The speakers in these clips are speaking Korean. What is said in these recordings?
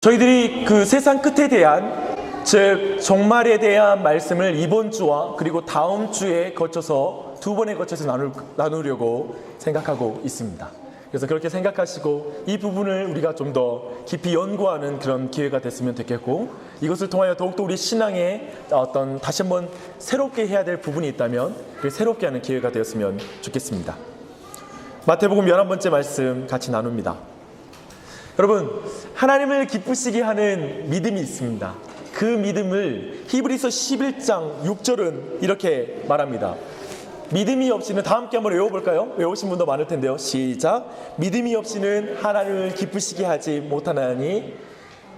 저희들이 그 세상 끝에 대한, 즉 종말에 대한 말씀을 이번 주와 그리고 다음 주에 거쳐서 두 번에 거쳐서 나누려고 생각하고 있습니다. 그래서 그렇게 생각하시고 이 부분을 우리가 좀 더 깊이 연구하는 그런 기회가 됐으면 좋겠고, 이것을 통하여 더욱더 우리 신앙에 어떤 다시 한번 새롭게 해야 될 부분이 있다면 그 새롭게 하는 기회가 되었으면 좋겠습니다. 마태복음 11번째 말씀 같이 나눕니다. 여러분, 하나님을 기쁘시게 하는 믿음이 있습니다. 그 믿음을 히브리서 11장 6절은 이렇게 말합니다. 믿음이 없이는, 다 함께 한번 외워볼까요? 외우신 분도 많을 텐데요. 시작. 믿음이 없이는 하나님을 기쁘시게 하지 못하나니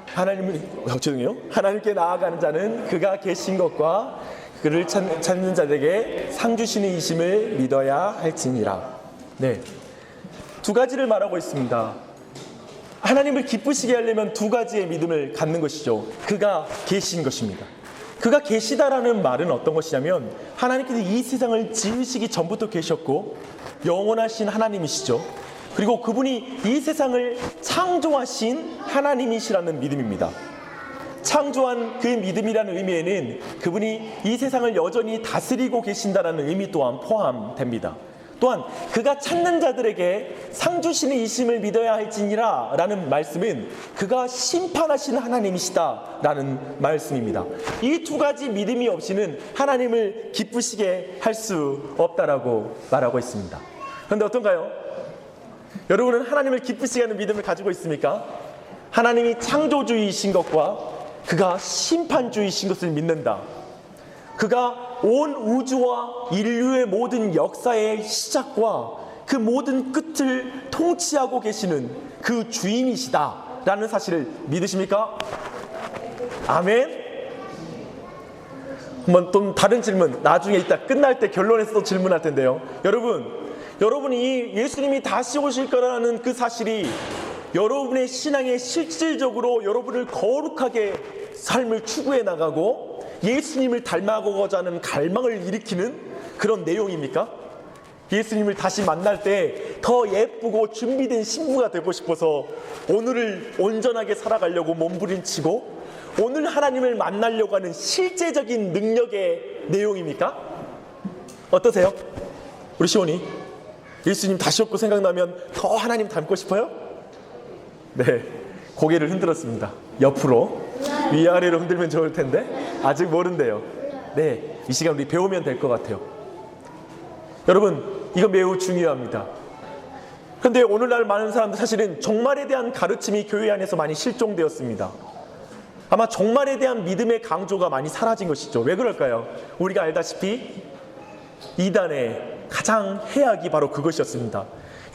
하나님께 나아가는 자는 그가 계신 것과 그를 찾는 자들에게 상 주시는 이심을 믿어야 할지니라. 네, 두 가지를 말하고 있습니다. 하나님을 기쁘시게 하려면 두 가지의 믿음을 갖는 것이죠. 그가 계신 것입니다. 그가 계시다라는 말은 어떤 것이냐면, 하나님께서 이 세상을 지으시기 전부터 계셨고 영원하신 하나님이시죠. 그리고 그분이 이 세상을 창조하신 하나님이시라는 믿음입니다. 창조한 그 믿음이라는 의미에는 그분이 이 세상을 여전히 다스리고 계신다라는 의미 또한 포함됩니다. 또한 그가 찾는 자들에게 상 주시는 이심을 믿어야 할지니라 라는 말씀은 그가 심판하시는 하나님이시다 라는 말씀입니다. 이 두 가지 믿음이 없이는 하나님을 기쁘시게 할 수 없다라고 말하고 있습니다. 그런데 어떤가요? 여러분은 하나님을 기쁘시게 하는 믿음을 가지고 있습니까? 하나님이 창조주이신 것과 그가 심판주이신 것을 믿는다. 그가 온 우주와 인류의 모든 역사의 시작과 그 모든 끝을 통치하고 계시는 그 주인이시다라는 사실을 믿으십니까? 아멘. 한번 또 다른 질문, 나중에 이따 끝날 때 결론에서 또 질문할 텐데요. 여러분이 예수님이 다시 오실 거라는 그 사실이 여러분의 신앙에 실질적으로 여러분을 거룩하게 삶을 추구해 나가고 예수님을 닮아가고자 하는 갈망을 일으키는 그런 내용입니까? 예수님을 다시 만날 때 더 예쁘고 준비된 신부가 되고 싶어서 오늘을 온전하게 살아가려고 몸부림치고 오늘 하나님을 만나려고 하는 실제적인 능력의 내용입니까? 어떠세요? 우리 시온이 예수님 다시 오고 생각나면 더 하나님 닮고 싶어요? 네, 고개를 흔들었습니다. 옆으로 위아래로 흔들면 좋을 텐데 아직 모른대요. 네, 이 시간 우리 배우면 될 것 같아요. 여러분, 이거 매우 중요합니다. 그런데 오늘날 많은 사람들 사실은 종말에 대한 가르침이 교회 안에서 많이 실종되었습니다. 아마 종말에 대한 믿음의 강조가 많이 사라진 것이죠. 왜 그럴까요? 우리가 알다시피 이단의 가장 해악이 바로 그것이었습니다.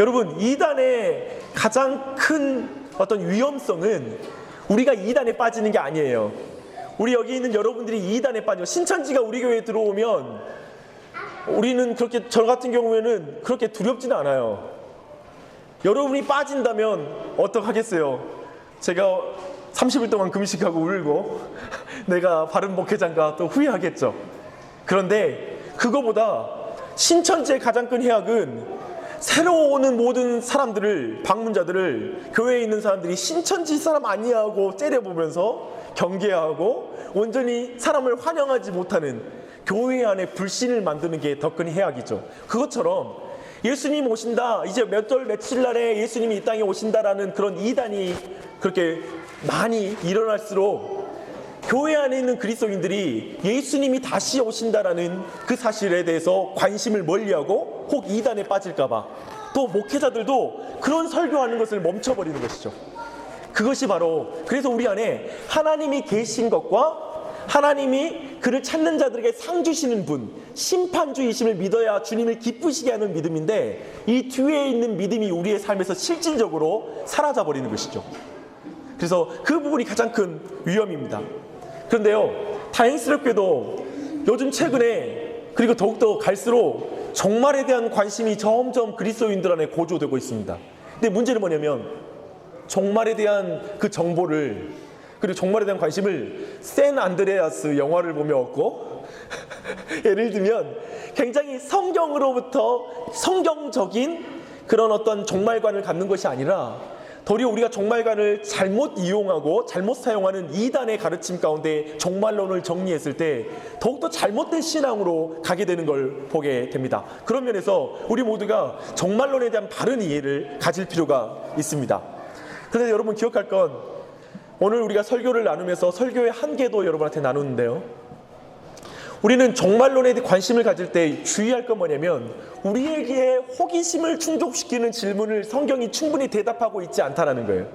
여러분, 이단의 가장 큰 어떤 위험성은 우리가 이단에 빠지는 게 아니에요. 우리 여기 있는 여러분들이 이단에 빠져 신천지가 우리 교회에 들어오면 우리는 그렇게, 저 같은 경우에는 그렇게 두렵지는 않아요. 여러분이 빠진다면 어떡하겠어요? 제가 30일 동안 금식하고 울고 내가 바른 목회자인가 또 후회하겠죠. 그런데 그거보다 신천지의 가장 큰 해악은 새로 오는 모든 사람들을, 방문자들을 교회에 있는 사람들이 신천지 사람 아니야 하고 째려보면서 경계하고 온전히 사람을 환영하지 못하는 교회 안에 불신을 만드는 게 더 큰 해악이죠. 그것처럼 예수님 오신다, 이제 몇 월 며칠 날에 예수님이 이 땅에 오신다라는 그런 이단이 그렇게 많이 일어날수록 교회 안에 있는 그리스도인들이 예수님이 다시 오신다라는 그 사실에 대해서 관심을 멀리하고 혹 이단에 빠질까봐 또 목회자들도 그런 설교하는 것을 멈춰버리는 것이죠. 그것이 바로, 그래서 우리 안에 하나님이 계신 것과 하나님이 그를 찾는 자들에게 상 주시는 분, 심판주이심을 믿어야 주님을 기쁘시게 하는 믿음인데, 이 뒤에 있는 믿음이 우리의 삶에서 실질적으로 사라져버리는 것이죠. 그래서 그 부분이 가장 큰 위험입니다. 그런데요, 다행스럽게도 요즘 최근에, 그리고 더욱더 갈수록 종말에 대한 관심이 점점 그리스도인들 안에 고조되고 있습니다. 근데 문제는 뭐냐면 종말에 대한 그 정보를, 그리고 종말에 대한 관심을 샌 안드레아스 영화를 보며 얻고 예를 들면 굉장히 성경으로부터 성경적인 그런 어떤 종말관을 갖는 것이 아니라 도리어 우리가 종말관을 잘못 이용하고 잘못 사용하는 이단의 가르침 가운데 종말론을 정리했을 때 더욱더 잘못된 신앙으로 가게 되는 걸 보게 됩니다. 그런 면에서 우리 모두가 종말론에 대한 바른 이해를 가질 필요가 있습니다. 그런데 여러분 기억할 건, 오늘 우리가 설교를 나누면서 설교의 한계도 여러분한테 나누는데요, 우리는 종말론에 대해 관심을 가질 때 주의할 건 뭐냐면, 우리에게 호기심을 충족시키는 질문을 성경이 충분히 대답하고 있지 않다는 거예요.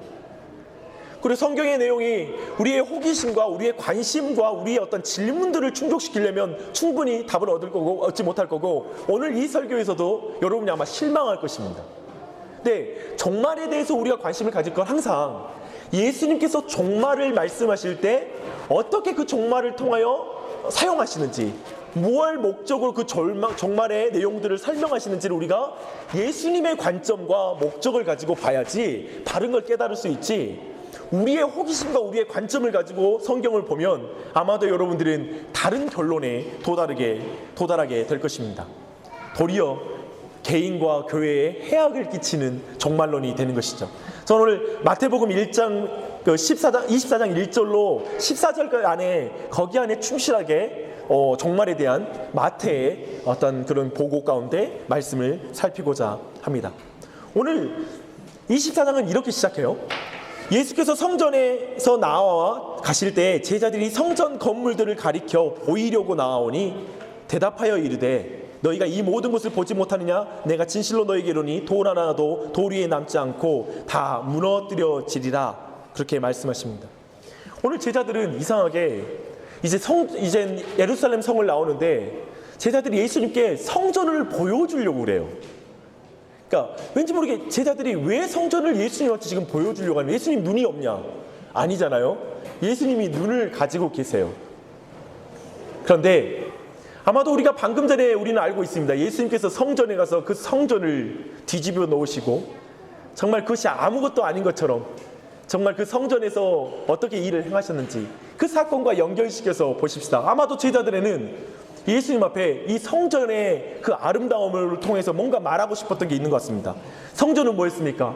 그리고 성경의 내용이 우리의 호기심과 우리의 관심과 우리의 어떤 질문들을 충족시키려면 충분히 답을 얻지 못할 거고, 오늘 이 설교에서도 여러분이 아마 실망할 것입니다. 근데 종말에 대해서 우리가 관심을 가질 건 항상 예수님께서 종말을 말씀하실 때 어떻게 그 종말을 통하여 사용하시는지, 무엇 목적으로 그 종말의 내용들을 설명하시는지를 우리가 예수님의 관점과 목적을 가지고 봐야지 바른 걸 깨달을 수 있지, 우리의 호기심과 우리의 관점을 가지고 성경을 보면 아마도 여러분들은 다른 결론에 도달하게 될 것입니다. 도리어 개인과 교회에 해악을 끼치는 종말론이 되는 것이죠. 저는 오늘 마태복음 1장 24장 1절로 14절 안에, 거기 안에 충실하게 종말에 대한 마태의 어떤 그런 보고 가운데 말씀을 살피고자 합니다. 오늘 24장은 이렇게 시작해요. 예수께서 성전에서 나와 가실 때 제자들이 성전 건물들을 가리켜 보이려고 나아오니 대답하여 이르되, 너희가 이 모든 것을 보지 못하느냐? 내가 진실로 너희에게 이르노니 돌 하나도 돌 위에 남지 않고 다 무너뜨려지리라. 그렇게 말씀하십니다. 오늘 제자들은 이상하게 이제 예루살렘 성을 나오는데 제자들이 예수님께 성전을 보여주려고 그래요. 그러니까 왠지 모르게 제자들이 왜 성전을 예수님한테 지금 보여주려고 하는, 예수님 눈이 없냐? 아니잖아요. 예수님이 눈을 가지고 계세요. 그런데 아마도 우리가 방금 전에 우리는 알고 있습니다. 예수님께서 성전에 가서 그 성전을 뒤집어 놓으시고 정말 그것이 아무것도 아닌 것처럼 정말 그 성전에서 어떻게 일을 행하셨는지 그 사건과 연결시켜서 보십시다. 아마도 제자들에는 예수님 앞에 이 성전의 그 아름다움을 통해서 뭔가 말하고 싶었던 게 있는 것 같습니다. 성전은 뭐였습니까?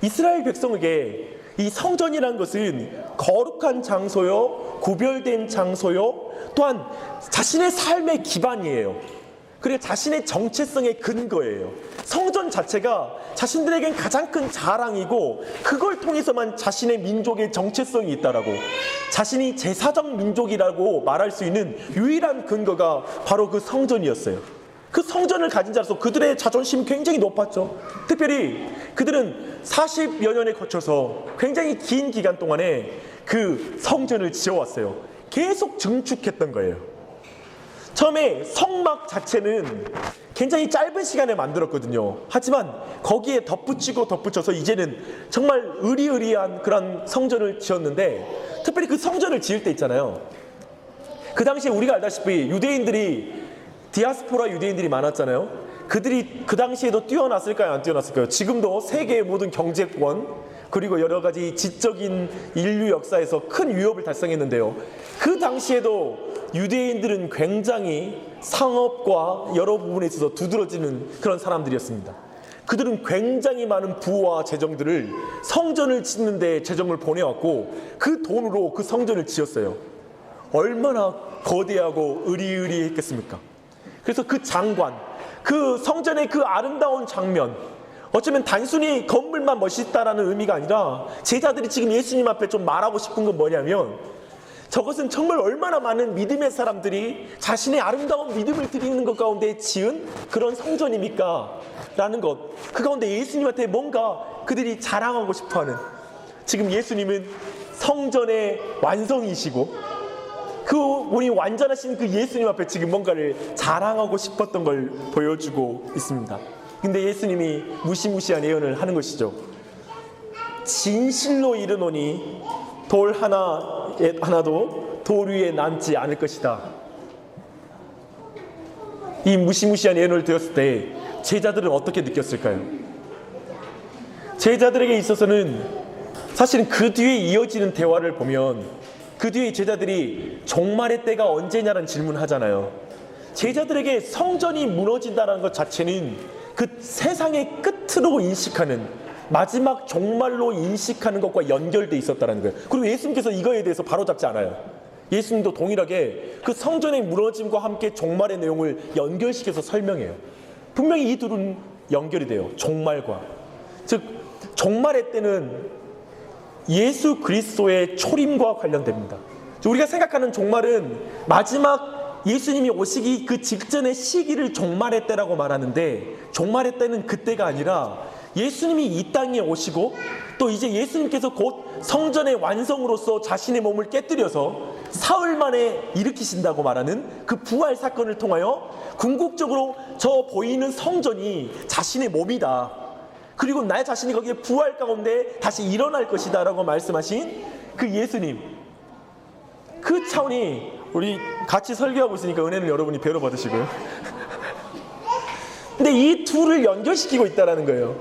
이스라엘 백성에게 이 성전이라는 것은 거룩한 장소요, 구별된 장소요, 또한 자신의 삶의 기반이에요. 그리고 자신의 정체성의 근거예요. 성전 자체가 자신들에겐 가장 큰 자랑이고, 그걸 통해서만 자신의 민족의 정체성이 있다라고, 자신이 제사적 민족이라고 말할 수 있는 유일한 근거가 바로 그 성전이었어요. 그 성전을 가진 자로서 그들의 자존심이 굉장히 높았죠. 특별히 그들은 40여 년에 거쳐서 굉장히 긴 기간 동안에 그 성전을 지어왔어요. 계속 증축했던 거예요. 처음에 성막 자체는 굉장히 짧은 시간에 만들었거든요. 하지만 거기에 덧붙여서 이제는 정말 의리의리한 그런 성전을 지었는데, 특별히 그 성전을 지을 때 있잖아요. 그 당시에 우리가 알다시피 디아스포라 유대인들이 많았잖아요. 그들이 그 당시에도 뛰어났을까요? 안 뛰어났을까요? 지금도 세계의 모든 경제권 그리고 여러 가지 지적인 인류 역사에서 큰 위협을 달성했는데요. 그 당시에도 유대인들은 굉장히 상업과 여러 부분에 있어서 두드러지는 그런 사람들이었습니다. 그들은 굉장히 많은 부와 재정들을 성전을 짓는 데 재정을 보내왔고, 그 돈으로 그 성전을 지었어요. 얼마나 거대하고 의리의리했겠습니까? 그래서 그 장관, 그 성전의 그 아름다운 장면, 어쩌면 단순히 건물만 멋있다라는 의미가 아니라 제자들이 지금 예수님 앞에 좀 말하고 싶은 건 뭐냐면, 저것은 정말 얼마나 많은 믿음의 사람들이 자신의 아름다운 믿음을 드리는 것 가운데 지은 그런 성전입니까? 라는 것. 그 가운데 예수님한테 뭔가 그들이 자랑하고 싶어하는, 지금 예수님은 성전의 완성이시고 그 우리 완전하신 그 예수님 앞에 지금 뭔가를 자랑하고 싶었던 걸 보여주고 있습니다. 근데 예수님이 무시무시한 예언을 하는 것이죠. 진실로 이르노니 돌 하나도 돌 위에 남지 않을 것이다. 이 무시무시한 예언을 들었을 때 제자들은 어떻게 느꼈을까요? 제자들에게 있어서는 사실은 그 뒤에 이어지는 대화를 보면, 그 뒤에 제자들이 종말의 때가 언제냐라는 질문을 하잖아요. 제자들에게 성전이 무너진다는 것 자체는 그 세상의 끝으로 인식하는 마지막 종말로 인식하는 것과 연결돼 있었다는 거예요. 그리고 예수님께서 이거에 대해서 바로잡지 않아요. 예수님도 동일하게 그 성전의 무너짐과 함께 종말의 내용을 연결시켜서 설명해요. 분명히 이 둘은 연결이 돼요. 종말과. 즉 종말의 때는 예수 그리스도의 초림과 관련됩니다. 우리가 생각하는 종말은 마지막 예수님이 오시기 그 직전의 시기를 종말의 때라고 말하는데, 종말의 때는 그때가 아니라 예수님이 이 땅에 오시고 또 이제 예수님께서 곧 성전의 완성으로서 자신의 몸을 깨뜨려서 사흘 만에 일으키신다고 말하는 그 부활 사건을 통하여 궁극적으로 저 보이는 성전이 자신의 몸이다. 그리고 나 자신이 거기에 부활 가운데 다시 일어날 것이다 라고 말씀하신 그 예수님, 그 차원이 우리 같이 설교하고 있으니까 은혜는 여러분이 배로 받으시고요. 근데 이 둘을 연결시키고 있다는 거예요.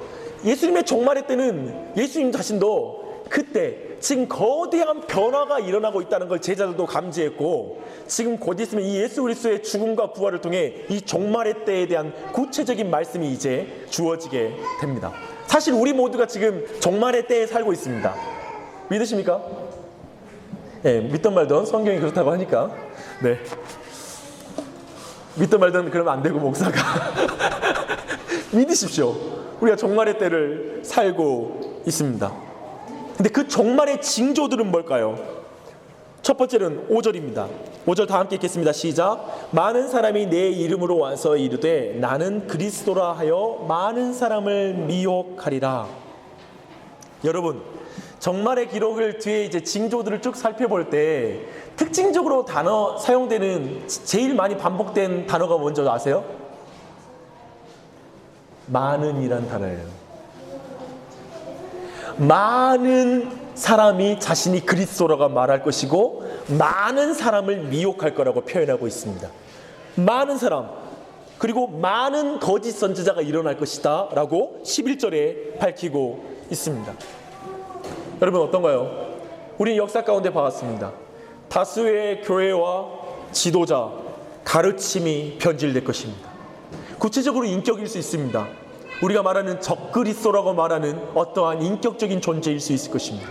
예수님의 종말의 때는 예수님 자신도 그때 지금 거대한 변화가 일어나고 있다는 걸 제자들도 감지했고, 지금 곧 있으면 이 예수 그리스도의 죽음과 부활을 통해 이 종말의 때에 대한 구체적인 말씀이 이제 주어지게 됩니다. 사실 우리 모두가 지금 종말의 때에 살고 있습니다. 믿으십니까? 네, 믿던 말던 성경이 그렇다고 하니까, 네, 믿던 말던 그러면 안 되고 목사가 믿으십시오. 우리가 종말의 때를 살고 있습니다. 근데 그 종말의 징조들은 뭘까요? 첫 번째는 5절입니다. 5절 다 함께 읽겠습니다. 시작. 많은 사람이 내 이름으로 와서 이르되 나는 그리스도라 하여 많은 사람을 미혹하리라. 여러분, 종말의 기록을 뒤에 이제 징조들을 쭉 살펴볼 때 특징적으로 단어 사용되는 제일 많이 반복된 단어가 뭔지 아세요? 많은이란 단어예요. 많은 사람이 자신이 그리스도라고 말할 것이고 많은 사람을 미혹할 거라고 표현하고 있습니다. 많은 사람, 그리고 많은 거짓 선지자가 일어날 것이다 라고 11절에 밝히고 있습니다. 여러분 어떤가요? 우리 역사 가운데 봐왔습니다. 다수의 교회와 지도자, 가르침이 변질될 것입니다. 구체적으로 인격일 수 있습니다. 우리가 말하는 적그리스도라고 말하는 어떠한 인격적인 존재일 수 있을 것입니다.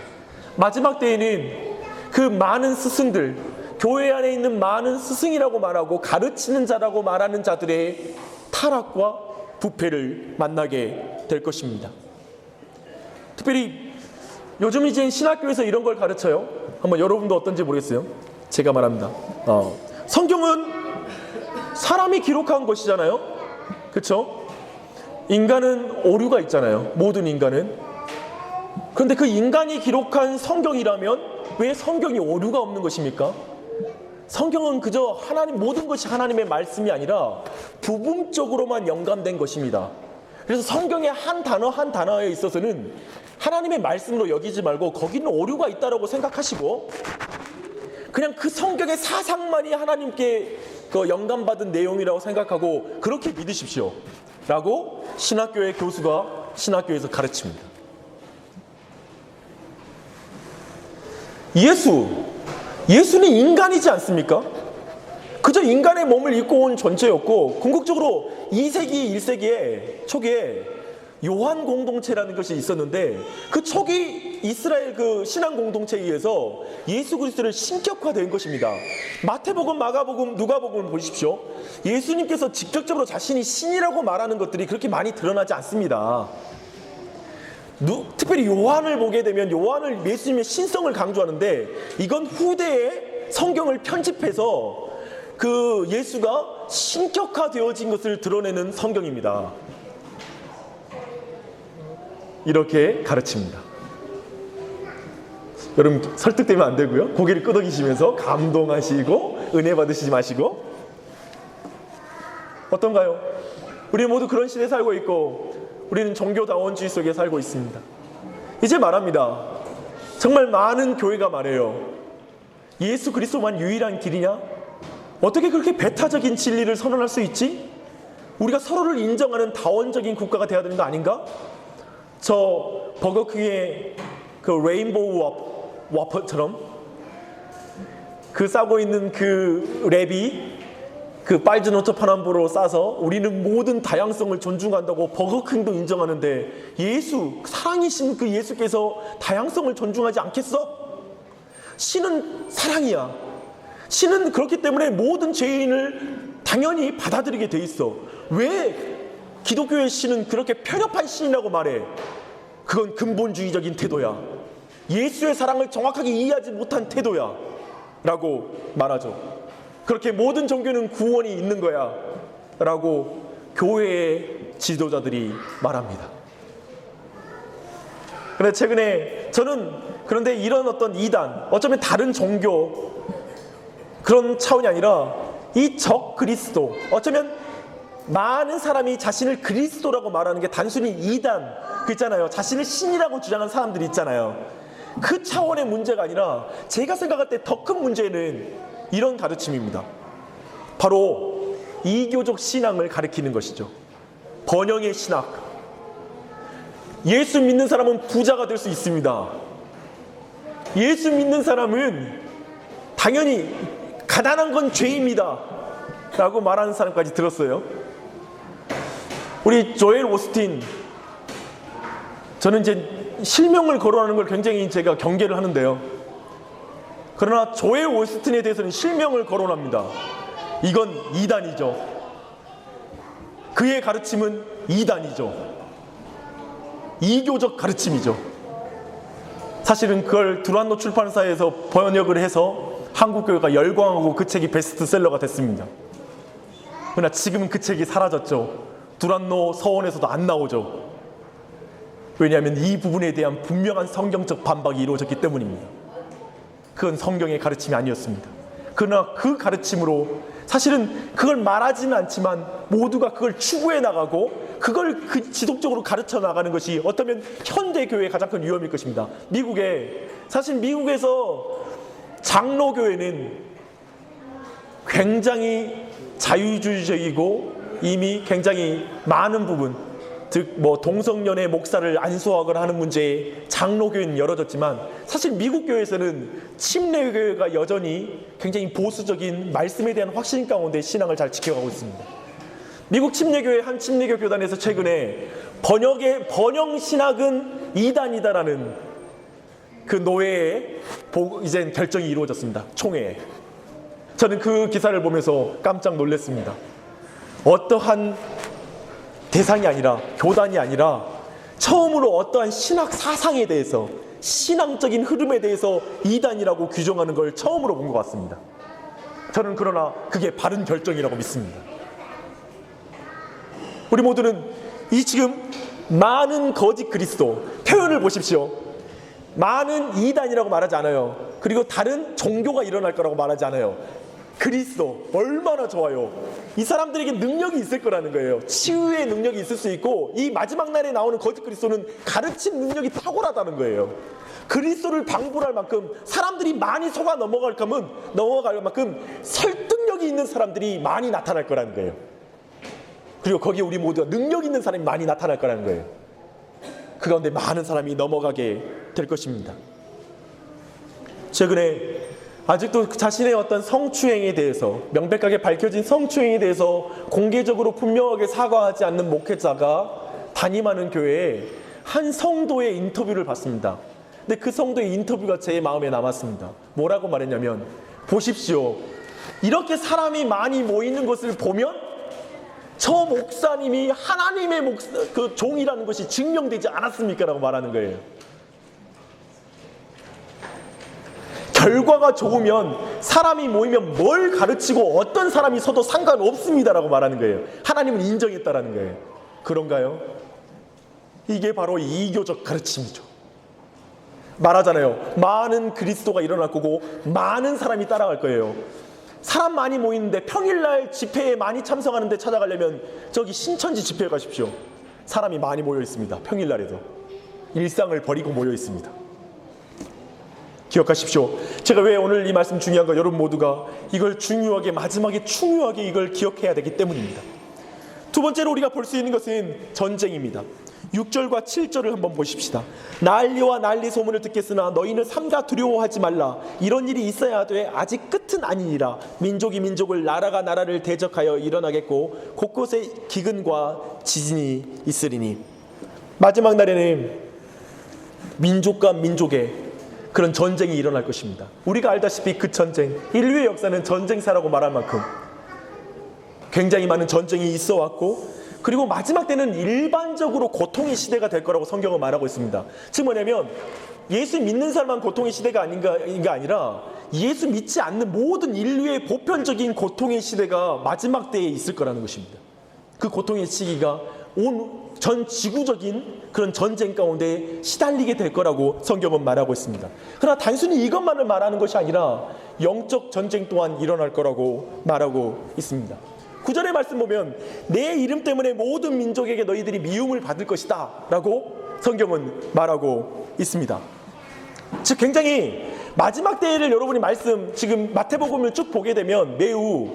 마지막 때에는 그 많은 스승들, 교회 안에 있는 많은 스승이라고 말하고 가르치는 자라고 말하는 자들의 타락과 부패를 만나게 될 것입니다. 특별히 요즘 이제 신학교에서 이런 걸 가르쳐요. 한번 여러분도 어떤지 모르겠어요. 제가 말합니다. 성경은 사람이 기록한 것이잖아요. 그렇죠? 인간은 오류가 있잖아요. 모든 인간은. 그런데 그 인간이 기록한 성경이라면 왜 성경이 오류가 없는 것입니까? 성경은 그저 하나님, 모든 것이 하나님의 말씀이 아니라 부분적으로만 영감된 것입니다. 그래서 성경의 한 단어 한 단어에 있어서는 하나님의 말씀으로 여기지 말고 거기는 오류가 있다고 생각하시고 그냥 그 성경의 사상만이 하나님께 그 영감받은 내용이라고 생각하고 그렇게 믿으십시오 라고 신학교의 교수가 신학교에서 가르칩니다. 예수는 인간이지 않습니까? 그저 인간의 몸을 입고 온 존재였고, 궁극적으로 2세기 1세기에 초기에 요한 공동체라는 것이 있었는데 그 초기 이스라엘 그 신앙 공동체에 의해서 예수 그리스도를 신격화된 것입니다. 마태복음, 마가복음, 누가복음 보십시오. 예수님께서 직접적으로 자신이 신이라고 말하는 것들이 그렇게 많이 드러나지 않습니다. 특별히 요한을 보게 되면 요한을 예수님의 신성을 강조하는데 이건 후대에 성경을 편집해서 그 예수가 신격화되어진 것을 드러내는 성경입니다. 이렇게 가르칩니다. 여러분 설득되면 안 되고요. 고개를 끄덕이시면서 감동하시고 은혜 받으시지 마시고. 어떤가요? 우리 모두 그런 시대에 살고 있고 우리는 종교다원주의 속에 살고 있습니다. 이제 말합니다. 정말 많은 교회가 말해요. 예수 그리스도만 유일한 길이냐? 어떻게 그렇게 배타적인 진리를 선언할 수 있지? 우리가 서로를 인정하는 다원적인 국가가 되어야 되는 거 아닌가? 저 버거킹의 그 레인보우 와퍼처럼 그 싸고 있는 그 랩이 그 빨주노초 파남보로 싸서 우리는 모든 다양성을 존중한다고 버거킹도 인정하는데 예수, 사랑이신 그 예수께서 다양성을 존중하지 않겠어? 신은 사랑이야. 신은 그렇기 때문에 모든 죄인을 당연히 받아들이게 돼 있어. 왜 기독교의 신은 그렇게 편협한 신이라고 말해? 그건 근본주의적인 태도야. 예수의 사랑을 정확하게 이해하지 못한 태도야 라고 말하죠. 그렇게 모든 종교는 구원이 있는 거야 라고 교회의 지도자들이 말합니다. 그런데 최근에 저는 그런데 이런 어떤 이단, 어쩌면 다른 종교 그런 차원이 아니라 이 적 그리스도, 어쩌면 많은 사람이 자신을 그리스도라고 말하는 게 단순히 이단, 그 있잖아요. 자신을 신이라고 주장하는 사람들이 있잖아요. 그 차원의 문제가 아니라 제가 생각할 때 더 큰 문제는 이런 가르침입니다. 바로 이교적 신앙을 가리키는 것이죠. 번영의 신학. 예수 믿는 사람은 부자가 될 수 있습니다. 예수 믿는 사람은 당연히 가난한 건 죄입니다 라고 말하는 사람까지 들었어요. 우리 조엘 오스틴, 저는 이제 실명을 거론하는 걸 굉장히 제가 경계를 하는데요. 그러나 조엘 오스틴에 대해서는 실명을 거론합니다. 이건 이단이죠. 그의 가르침은 이단이죠. 이교적 가르침이죠. 사실은 그걸 두란노 출판사에서 번역을 해서 한국교회가 열광하고 그 책이 베스트셀러가 됐습니다. 그러나 지금은 그 책이 사라졌죠. 두란노 서원에서도 안 나오죠. 왜냐하면 이 부분에 대한 분명한 성경적 반박이 이루어졌기 때문입니다. 그건 성경의 가르침이 아니었습니다. 그러나 그 가르침으로 사실은 그걸 말하지는 않지만 모두가 그걸 추구해 나가고 그걸 지속적으로 가르쳐 나가는 것이 어쩌면 현대 교회의 가장 큰 위험일 것입니다. 사실 미국에서 장로교회는 굉장히 자유주의적이고 이미 굉장히 많은 부분, 즉 동성연애 목사를 안수하거나 하는 문제에 장로교회는 열어졌지만 사실 미국 교회에서는 침례교회가 여전히 굉장히 보수적인 말씀에 대한 확신 가운데 신앙을 잘 지켜가고 있습니다. 미국 침례교회 한 침례교 교단에서 최근에 번영신학은 이단이다라는 그 노회에 이제 결정이 이루어졌습니다. 총회에. 저는 그 기사를 보면서 깜짝 놀랐습니다. 어떠한 대상이 아니라, 교단이 아니라 처음으로 어떠한 신학 사상에 대해서, 신앙적인 흐름에 대해서 이단이라고 규정하는 걸 처음으로 본 것 같습니다. 저는 그러나 그게 바른 결정이라고 믿습니다. 우리 모두는 이 지금 많은 거짓 그리스도, 표현을 보십시오. 많은 이단이라고 말하지 않아요. 그리고 다른 종교가 일어날 거라고 말하지 않아요. 그리스도 얼마나 좋아요. 이 사람들에게 능력이 있을 거라는 거예요. 치유의 능력이 있을 수 있고, 이 마지막 날에 나오는 거짓 그리스도는 가르친 능력이 탁월하다는 거예요. 그리스도를 방불할 만큼, 사람들이 많이 속아 넘어갈 만큼 설득력이 있는 사람들이 많이 나타날 거라는 거예요. 그리고 거기에 우리 모두가 능력 있는 사람이 많이 나타날 거라는 거예요. 그 가운데 많은 사람이 넘어가게 될 것입니다. 최근에 아직도 자신의 어떤 성추행에 대해서, 명백하게 밝혀진 성추행에 대해서 공개적으로 분명하게 사과하지 않는 목회자가 담임하는 교회에 한 성도의 인터뷰를 봤습니다. 근데 그 성도의 인터뷰가 제 마음에 남았습니다. 뭐라고 말했냐면, 보십시오. 이렇게 사람이 많이 모이는 것을 보면 저 목사님이 하나님의 그 종이라는 것이 증명되지 않았습니까? 라고 말하는 거예요. 결과가 좋으면, 사람이 모이면 뭘 가르치고 어떤 사람이 서도 상관없습니다라고 말하는 거예요. 하나님은 인정했다라는 거예요. 그런가요? 이게 바로 이교적 가르침이죠. 말하잖아요. 많은 그리스도가 일어날 거고 많은 사람이 따라갈 거예요. 사람 많이 모이는데, 평일날 집회에 많이 참석하는데 찾아가려면 저기 신천지 집회에 가십시오. 사람이 많이 모여 있습니다. 평일날에도 일상을 버리고 모여 있습니다. 기억하십시오. 제가 왜 오늘 이 말씀 중요한 거, 여러분 모두가 이걸 중요하게, 마지막에 중요하게 이걸 기억해야 되기 때문입니다. 두 번째로 우리가 볼 수 있는 것은 전쟁입니다. 6절과 7절을 한번 보십시다. 난리와 난리 소문을 듣겠으나 너희는 삼가 두려워하지 말라. 이런 일이 있어야 돼. 아직 끝은 아니니라. 민족이 민족을, 나라가 나라를 대적하여 일어나겠고 곳곳에 기근과 지진이 있으리니. 마지막 날에는 민족과 민족의 그런 전쟁이 일어날 것입니다. 우리가 알다시피 그 전쟁, 인류의 역사는 전쟁사라고 말할 만큼 굉장히 많은 전쟁이 있어 왔고, 그리고 마지막 때는 일반적으로 고통의 시대가 될 거라고 성경은 말하고 있습니다. 즉 뭐냐면 예수 믿는 사람만 고통의 시대가 아니라 예수 믿지 않는 모든 인류의 보편적인 고통의 시대가 마지막 때에 있을 거라는 것입니다. 그 고통의 시기가 온 전 지구적인 그런 전쟁 가운데 시달리게 될 거라고 성경은 말하고 있습니다. 그러나 단순히 이것만을 말하는 것이 아니라 영적 전쟁 또한 일어날 거라고 말하고 있습니다. 9절의 말씀 보면 내 이름 때문에 모든 민족에게 너희들이 미움을 받을 것이다 라고 성경은 말하고 있습니다. 즉 굉장히 마지막 때를 여러분이 말씀 지금 마태복음을 쭉 보게 되면 매우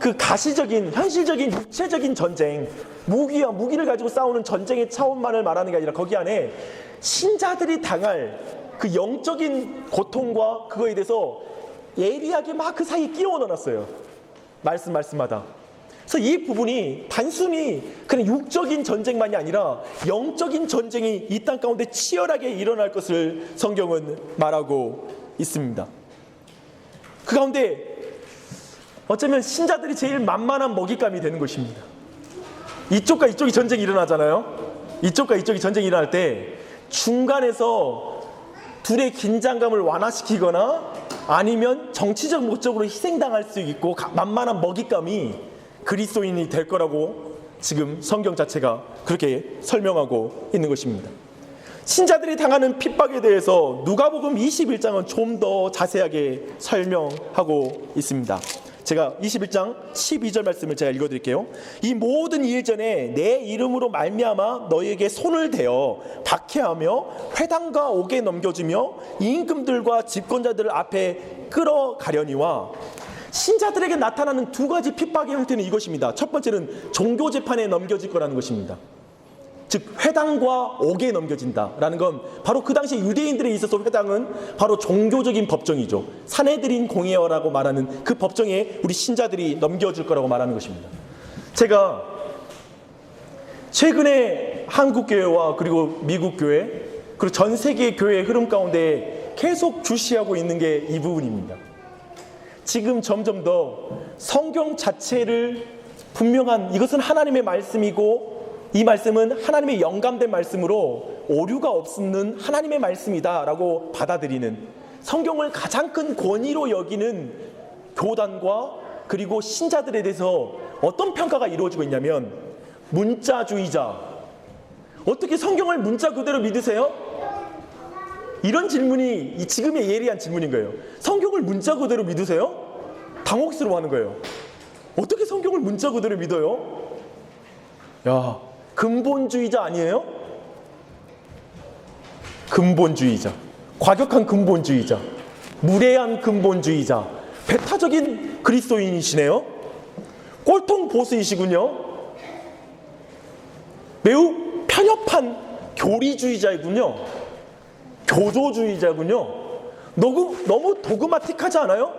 그 가시적인 현실적인 육체적인 전쟁, 무기와 무기를 가지고 싸우는 전쟁의 차원만을 말하는 게 아니라 거기 안에 신자들이 당할 그 영적인 고통과 그거에 대해서 예리하게 막 그 사이에 끼워 넣어놨어요. 말씀마다. 그래서 이 부분이 단순히 그냥 육적인 전쟁만이 아니라 영적인 전쟁이 이 땅 가운데 치열하게 일어날 것을 성경은 말하고 있습니다. 그 가운데 어쩌면 신자들이 제일 만만한 먹잇감이 되는 것입니다. 이쪽과 이쪽이 전쟁이 일어나잖아요. 이쪽과 이쪽이 전쟁이 일어날 때 중간에서 둘의 긴장감을 완화시키거나 아니면 정치적 목적으로 희생당할 수 있고 만만한 먹잇감이 그리스도인이 될 거라고 지금 성경 자체가 그렇게 설명하고 있는 것입니다. 신자들이 당하는 핍박에 대해서 누가복음 21장은 좀 더 자세하게 설명하고 있습니다. 제가 21장 12절 말씀을 제가 읽어드릴게요. 이 모든 일 전에 내 이름으로 말미암아 너희에게 손을 대어 박해하며 회당과 옥에 넘겨주며 임금들과 집권자들 앞에 끌어가려니와. 신자들에게 나타나는 두 가지 핍박의 형태는 이것입니다. 첫 번째는 종교재판에 넘겨질 거라는 것입니다. 즉 회당과 옥에 넘겨진다라는 건 바로 그 당시 유대인들에 있어서 회당은 바로 종교적인 법정이죠. 사내들인 공회라고 말하는 그 법정에 우리 신자들이 넘겨줄 거라고 말하는 것입니다. 제가 최근에 한국 교회와 그리고 미국 교회 그리고 전 세계 교회의 흐름 가운데 계속 주시하고 있는 게 이 부분입니다. 지금 점점 더 성경 자체를 분명한 이것은 하나님의 말씀이고 이 말씀은 하나님의 영감된 말씀으로 오류가 없는 하나님의 말씀이다 라고 받아들이는, 성경을 가장 큰 권위로 여기는 교단과 그리고 신자들에 대해서 어떤 평가가 이루어지고 있냐면 문자주의자, 어떻게 성경을 문자 그대로 믿으세요? 이런 질문이 지금의 예리한 질문인 거예요. 성경을 문자 그대로 믿으세요? 당혹스러워하는 거예요. 어떻게 성경을 문자 그대로 믿어요? 야, 근본주의자 아니에요? 근본주의자, 과격한 근본주의자, 무례한 근본주의자, 배타적인 그리스도인이시네요. 꼴통 보수이시군요. 매우 편협한 교리주의자이군요. 교조주의자군요. 너무 도그마틱하지 않아요?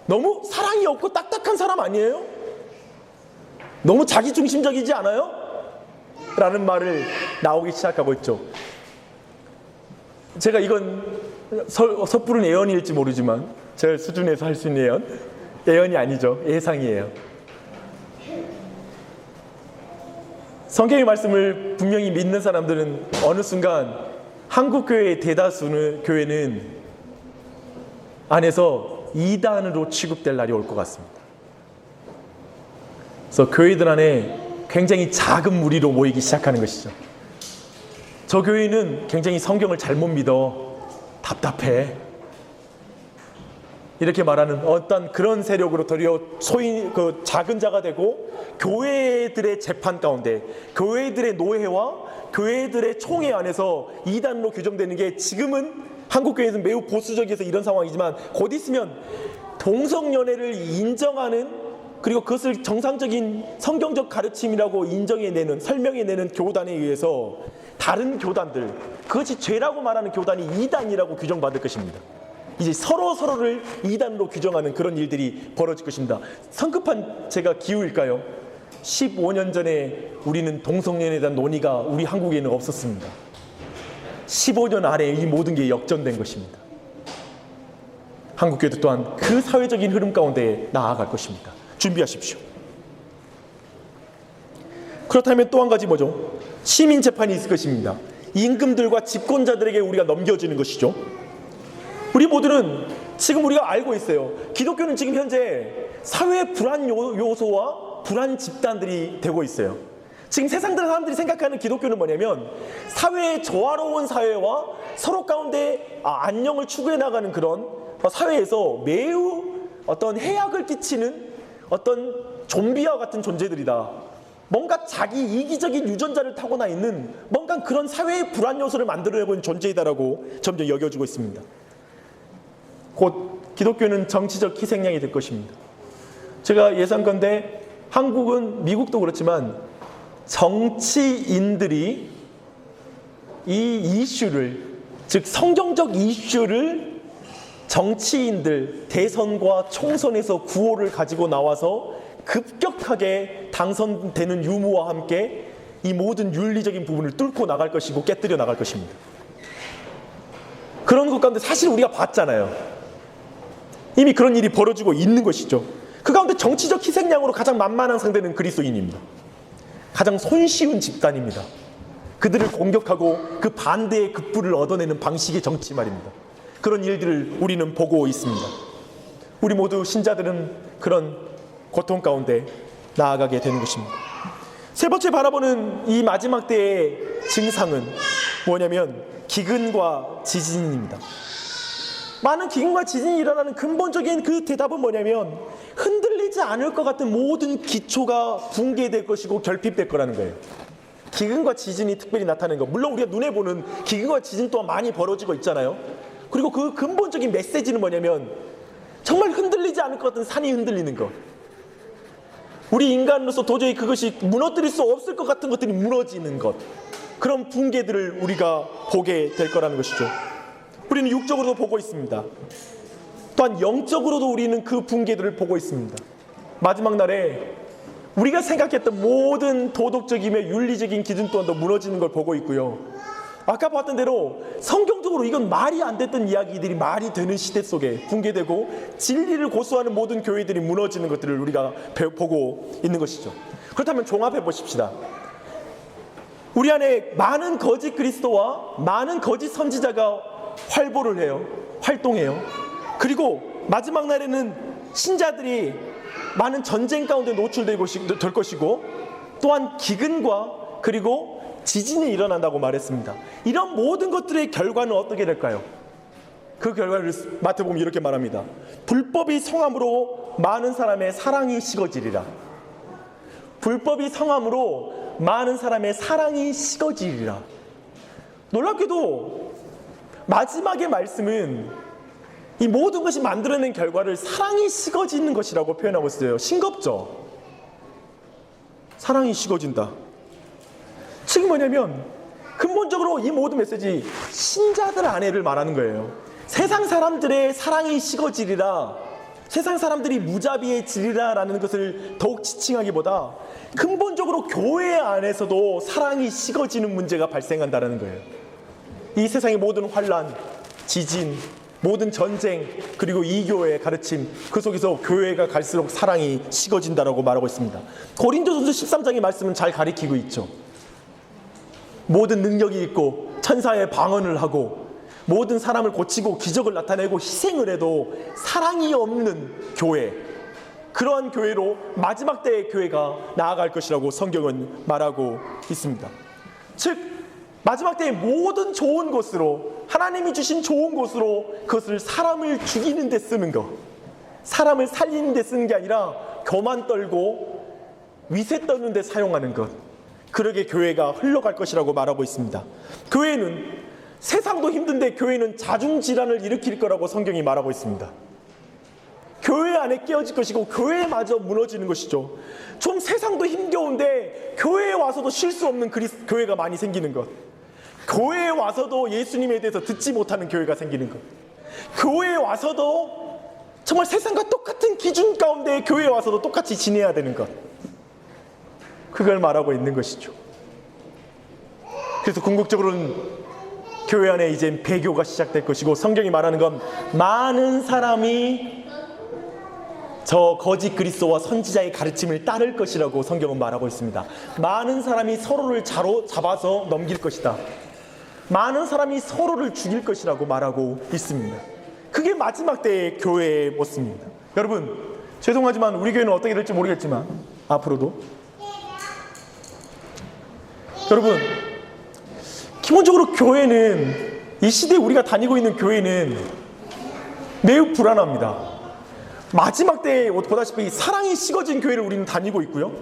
너무 사랑이 없고 딱딱한 사람 아니에요? 너무 자기중심적이지 않아요? 라는 말을 나오기 시작하고 있죠. 제가 이건 섣부른 예언일지 모르지만 제 수준에서 할 수 있는 예언이 아니죠. 예상이에요. 성경의 말씀을 분명히 믿는 사람들은 어느 순간 한국 교회의 대다수는 교회는 안에서 이단으로 취급될 날이 올 것 같습니다. 그래서 교회들 안에 굉장히 작은 무리로 모이기 시작하는 것이죠. 저 교회는 굉장히 성경을 잘못 믿어, 답답해, 이렇게 말하는 어떤 그런 세력으로 도리어 그 작은 자가 되고 교회들의 재판 가운데 교회들의 노예와 교회들의 총회 안에서 이단으로 규정되는 게 지금은 한국 교회에서는 매우 보수적이어서 이런 상황이지만 곧 있으면 동성연애를 인정하는 그리고 그것을 정상적인 성경적 가르침이라고 인정해내는, 설명해내는 교단에 의해서 다른 교단들, 그것이 죄라고 말하는 교단이 이단이라고 규정받을 것입니다. 이제 서로를 이단으로 규정하는 그런 일들이 벌어질 것입니다. 성급한 제가 기우일까요? 15년 전에 우리는 동성연애에 대한 논의가 우리 한국에는 없었습니다. 15년 안에 이 모든 게 역전된 것입니다. 한국교회도 또한 그 사회적인 흐름 가운데 나아갈 것입니다. 준비하십시오. 그렇다면 또 한 가지 뭐죠? 시민 재판이 있을 것입니다. 임금들과 집권자들에게 우리가 넘겨주는 것이죠. 우리 모두는 지금 우리가 알고 있어요. 기독교는 지금 현재 사회 불안 요소와 불안 집단들이 되고 있어요. 지금 세상 사람들이 생각하는 기독교는 뭐냐면 사회의 조화로운 사회와 서로 가운데 안녕을 추구해 나가는 그런 사회에서 매우 어떤 해악을 끼치는 어떤 좀비와 같은 존재들이다. 뭔가 자기 이기적인 유전자를 타고나 있는 뭔가 그런 사회의 불안 요소를 만들어내고 있는 존재이다라고 점점 여겨지고 있습니다. 곧 기독교는 정치적 희생양이 될 것입니다. 제가 예상컨대 한국은 미국도 그렇지만 정치인들이 이 이슈를, 즉 성경적 이슈를 정치인들 대선과 총선에서 구호를 가지고 나와서 급격하게 당선되는 유무와 함께 이 모든 윤리적인 부분을 뚫고 나갈 것이고 깨뜨려 나갈 것입니다. 그런 것 가운데 사실 우리가 봤잖아요. 이미 그런 일이 벌어지고 있는 것이죠. 그 가운데 정치적 희생양으로 가장 만만한 상대는 그리스도인입니다. 가장 손쉬운 집단입니다. 그들을 공격하고 그 반대의 급부를 얻어내는 방식의 정치 말입니다. 그런 일들을 우리는 보고 있습니다. 우리 모두 신자들은 그런 고통 가운데 나아가게 되는 것입니다. 세 번째 바라보는 이 마지막 때의 증상은 뭐냐면 기근과 지진입니다. 많은 기근과 지진이 일어나는 근본적인 그 대답은 뭐냐면 흔들리지 않을 것 같은 모든 기초가 붕괴될 것이고 결핍될 거라는 거예요. 기근과 지진이 특별히 나타나는 것. 물론 우리가 눈에 보는 기근과 지진 또한 많이 벌어지고 있잖아요. 그리고 그 근본적인 메시지는 뭐냐면 정말 흔들리지 않을 것 같은 산이 흔들리는 것. 우리 인간으로서 도저히 그것이 무너뜨릴 수 없을 것 같은 것들이 무너지는 것. 그런 붕괴들을 우리가 보게 될 거라는 것이죠. 우리는 육적으로도 보고 있습니다. 또한 영적으로도 우리는 그 붕괴들을 보고 있습니다. 마지막 날에 우리가 생각했던 모든 도덕적이며 윤리적인 기준 또한도 무너지는 걸 보고 있고요. 아까 봤던 대로 성경적으로 이건 말이 안 됐던 이야기들이 말이 되는 시대 속에 붕괴되고 진리를 고수하는 모든 교회들이 무너지는 것들을 우리가 보고 있는 것이죠. 그렇다면 종합해 보십시다. 우리 안에 많은 거짓 그리스도와 많은 거짓 선지자가 활보를 해요. 활동해요. 그리고 마지막 날에는 신자들이 많은 전쟁 가운데 노출될 것이고 또한 기근과 그리고 지진이 일어난다고 말했습니다. 이런 모든 것들의 결과는 어떻게 될까요? 그 결과를 마태복음이 이렇게 말합니다. 불법이 성함으로 많은 사람의 사랑이 식어지리라. 불법이 성함으로 많은 사람의 사랑이 식어지리라. 놀랍게도 마지막의 말씀은 이 모든 것이 만들어낸 결과를 사랑이 식어지는 것이라고 표현하고 있어요. 싱겁죠? 사랑이 식어진다. 지금 뭐냐면 근본적으로 이 모든 메시지 신자들 안에를 말하는 거예요. 세상 사람들의 사랑이 식어지리라, 세상 사람들이 무자비해지리라 라는 것을 더욱 지칭하기보다 근본적으로 교회 안에서도 사랑이 식어지는 문제가 발생한다는 거예요. 이 세상의 모든 환난, 지진, 모든 전쟁, 그리고 이교의 가르침, 그 속에서 교회가 갈수록 사랑이 식어진다라고 말하고 있습니다. 고린도전서 13장의 말씀은 잘 가리키고 있죠. 모든 능력이 있고 천사의 방언을 하고 모든 사람을 고치고 기적을 나타내고 희생을 해도 사랑이 없는 교회, 그러한 교회로 마지막 때의 교회가 나아갈 것이라고 성경은 말하고 있습니다. 즉 마지막 때의 모든 좋은 것으로, 하나님이 주신 좋은 것으로 그것을 사람을 죽이는 데 쓰는 것, 사람을 살리는 데 쓰는 게 아니라 교만 떨고 위세 떠는 데 사용하는 것, 그러게 교회가 흘러갈 것이라고 말하고 있습니다. 교회는 세상도 힘든데 교회는 자중질환을 일으킬 거라고 성경이 말하고 있습니다. 교회 안에 깨어질 것이고 교회마저 무너지는 것이죠. 좀 세상도 힘겨운데 교회에 와서도 쉴 수 없는 교회가 많이 생기는 것, 교회에 와서도 예수님에 대해서 듣지 못하는 교회가 생기는 것, 교회에 와서도 정말 세상과 똑같은 기준 가운데 교회에 와서도 똑같이 지내야 되는 것, 그걸 말하고 있는 것이죠. 그래서 궁극적으로는 교회 안에 이제 배교가 시작될 것이고, 성경이 말하는 건 많은 사람이 저 거짓 그리스도와 선지자의 가르침을 따를 것이라고 성경은 말하고 있습니다. 많은 사람이 서로를 잡아서 넘길 것이다. 많은 사람이 서로를 죽일 것이라고 말하고 있습니다. 그게 마지막 때의 교회의 모습입니다. 여러분, 죄송하지만 우리 교회는 어떻게 될지 모르겠지만 앞으로도 여러분, 기본적으로 교회는, 이 시대에 우리가 다니고 있는 교회는 매우 불안합니다. 마지막 때에 보다시피 사랑이 식어진 교회를 우리는 다니고 있고요.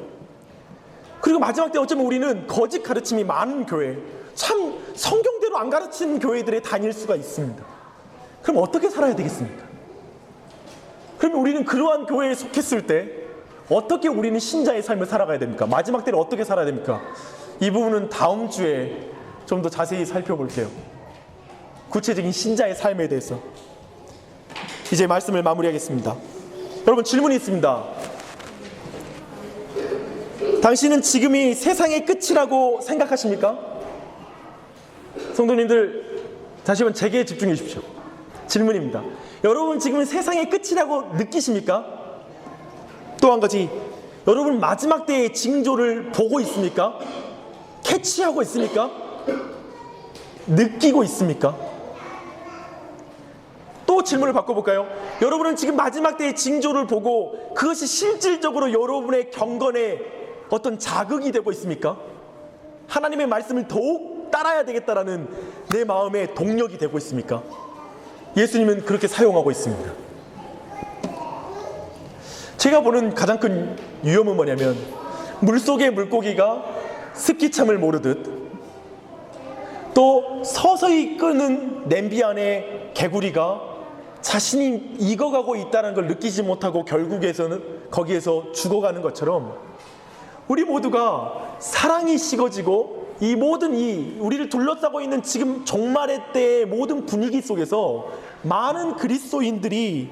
그리고 마지막 때 어쩌면 우리는 거짓 가르침이 많은 교회, 참 성경대로 안 가르치는 교회들에 다닐 수가 있습니다. 그럼 어떻게 살아야 되겠습니까? 그러면 우리는 그러한 교회에 속했을 때 어떻게 우리는 신자의 삶을 살아가야 됩니까? 마지막 때를 어떻게 살아야 됩니까? 이 부분은 다음 주에 좀 더 자세히 살펴볼게요. 구체적인 신자의 삶에 대해서. 이제 말씀을 마무리하겠습니다. 여러분, 질문이 있습니다. 당신은 지금이 세상의 끝이라고 생각하십니까? 성도님들, 다시 한번 제게 집중해 주십시오. 질문입니다. 여러분, 지금 세상의 끝이라고 느끼십니까? 또 한 가지, 여러분 마지막 때의 징조를 보고 있습니까? 캐치하고 있습니까? 느끼고 있습니까? 또 질문을 바꿔볼까요? 여러분은 지금 마지막 때의 징조를 보고 그것이 실질적으로 여러분의 경건에 어떤 자극이 되고 있습니까? 하나님의 말씀을 더욱 따라야 되겠다라는 내 마음의 동력이 되고 있습니까? 예수님은 그렇게 사용하고 있습니다. 제가 보는 가장 큰 위험은 뭐냐면, 물속의 물고기가 습기참을 모르듯, 또 서서히 끄는 냄비 안에 개구리가 자신이 익어가고 있다는 걸 느끼지 못하고 결국에서는 거기에서 죽어가는 것처럼, 우리 모두가 사랑이 식어지고 이 모든 우리를 둘러싸고 있는 지금 종말의 때의 모든 분위기 속에서 많은 그리스도인들이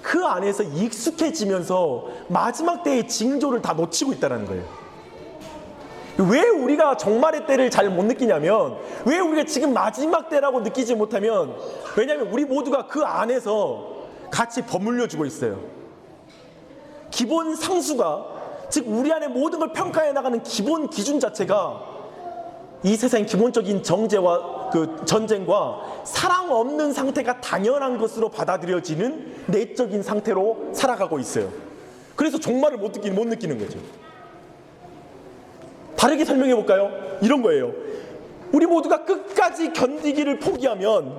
그 안에서 익숙해지면서 마지막 때의 징조를 다 놓치고 있다는 거예요. 왜 우리가 종말의 때를 잘 못 느끼냐면, 왜 우리가 지금 마지막 때라고 느끼지 못하면, 왜냐하면 우리 모두가 그 안에서 같이 버물려주고 있어요. 기본 상수가, 즉 우리 안에 모든 걸 평가해 나가는 기본 기준 자체가 이 세상의 기본적인 정제와 전쟁과 사랑 없는 상태가 당연한 것으로 받아들여지는 내적인 상태로 살아가고 있어요. 그래서 종말을 못 느끼는 거죠. 다르게 설명해 볼까요? 이런 거예요. 우리 모두가 끝까지 견디기를 포기하면,